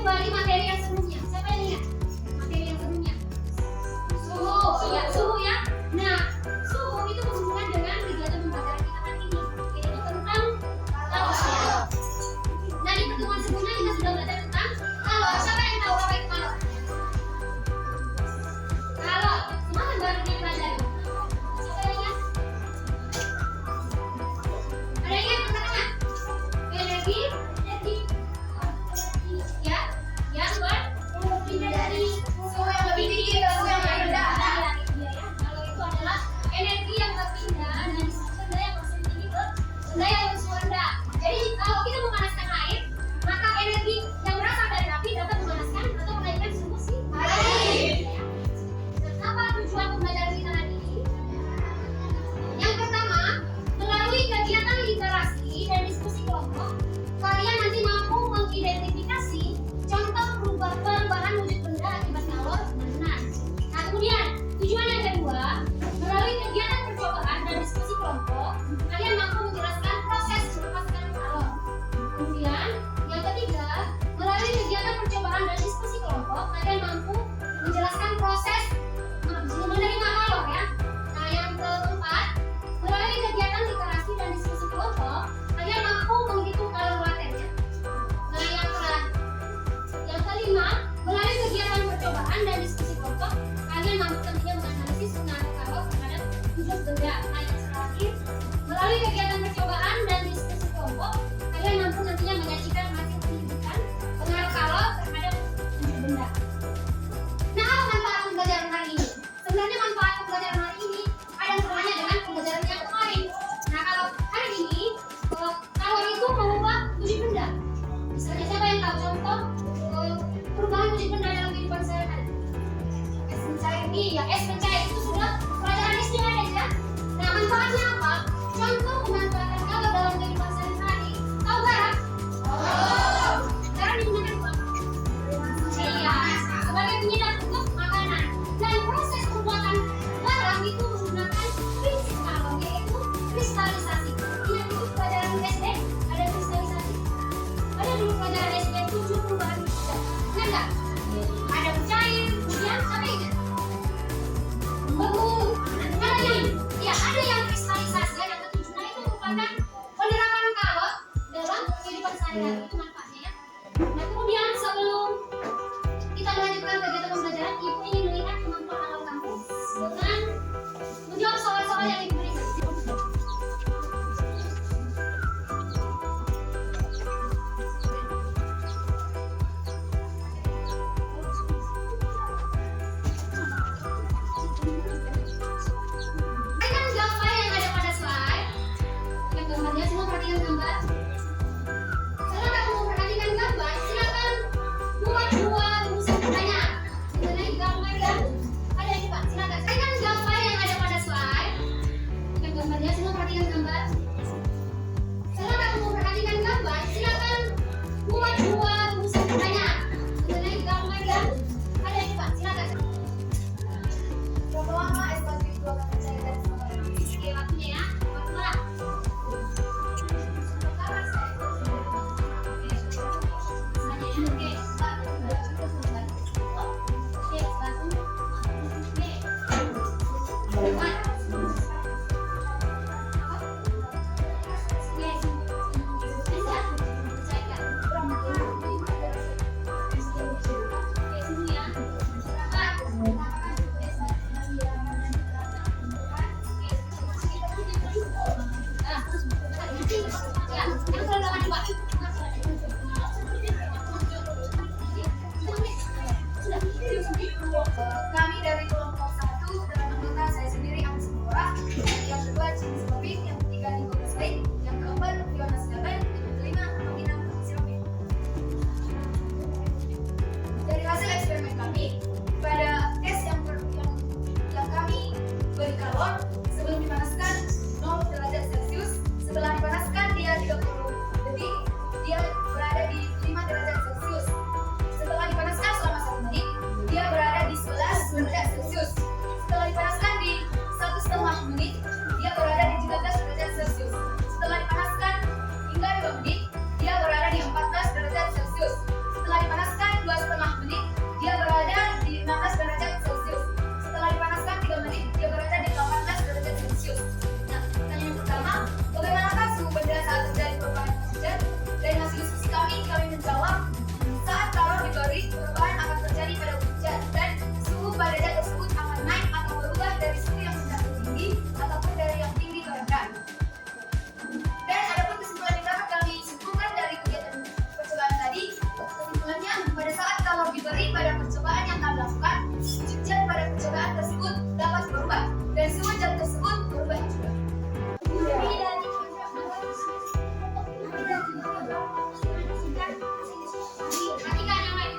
kembali materi yang sebelumnya. Siapa yang ingat materi yang sebelumnya? Suhu, ya suhu ya. Nah, suhu itu berhubungan dengan kegiatan pembelajaran kita hari ini, yaitu tentang kalau. Nah, di pertemuan sebelumnya kita sudah belajar tentang kalau. Siapa yang tahu apa itu kalau? Kalau semua kan baru dipelajari. Siapa yang ingat? Ada yang ingat tengah-tengah? Energi, ya, ya buat yang berpindah dari suhu yang lebih tinggi ke suhu yang lebih rendah. Kalau itu adalah energi yang berpindah dari suhu rendah yang masih tinggi ke rendah yang suhu rendah. Jadi kalau kita memanaskan air, maka energi yang berasal dari api dapat memanaskan atau menaikkan suhu si air. Dan apa tujuan pembelajaran kita hari ini? Yang pertama, melalui kegiatan literasi dan diskusi kelompok, kalian nanti mampu mengidentifikasi contoh perubahan wujud benda akibat kalor dan panas. Nah, kemudian tujuan yang kedua, melalui kegiatan percobaan dan diskusi kelompok, kalian mampu menjelaskan proses melepaskan kalor. Kemudian yang ketiga, melalui kegiatan percobaan dan diskusi kelompok, kalian mampu menjelaskan proses menerima kalor ya. Nah, yang keempat, melalui kegiatan literasi dan diskusi kelompok, kalian mampu menghitung kalor latennya. Nah, yang kelima, melalui kegiatan percobaan dan diskusi kelompok, kalian mampu tentunya menganalisis pengaruh kalor terhadap wujud benda. Nah, yang terakhir, melalui kegiatan percobaan dan diskusi kelompok, kalian mampu nantinya menyajikan hasil penelitian pengaruh kalor terhadap wujud benda. Nah, apa manfaat pembelajaran hari ini? Sebenarnya manfaat pembelajaran hari ini ada hubungannya dengan pembelajaran yang kemarin. Nah, kalau hari ini kalor itu mengubah wujud benda. Misalnya siapa yang tahu contoh perubahan wujud benda dalam kehidupan sehari-hari? Es mencair, iya, es mencair itu sudah pelajaran SD ada ya. Nah, manfaatnya apa? Contoh pemanfaatan kalor dalam kehidupan sehari-hari. Tahu garam? Oh. Garam digunakan untuk apa? Iya, sebagai penyedap untuk makanan. Dan proses pembuatan garam itu menggunakan prinsip kalor, yaitu kristalisasi. Ingat dulu pelajaran SD ada kristalisasi. Ada dulu pelajaran SD 7 perubahan wujud benda. Ingat nggak? Ada mencair, kemudian apa ini? Membentuk. Ada yang kristalisasi, yang ketujuh. Nah, itu merupakan penerapan kalor dalam kehidupan sehari-hari. Itu manfaatnya ya. Nah, kemudian sebelum kita melanjutkan kegiatan pembelajaran, Ibu ingin melihat kemampuan anak kamu dengan menjawab soal-soal yang Ibu berikan. terjadi pada hujan, dan suhu pada zat tersebut akan naik atau berubah dari suhu yang rendah ke tinggi ataupun dari yang tinggi ke rendah. Dan adapun kesimpulan yang dapat kami simpulkan dari kegiatan percobaan tadi, kesimpulannya pada saat kalau diberi pada percobaan yang kami lakukan, hujan pada percobaan tersebut dapat berubah dan suhu zat tersebut berubah juga. Perhatikan yang lain.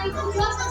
itu 2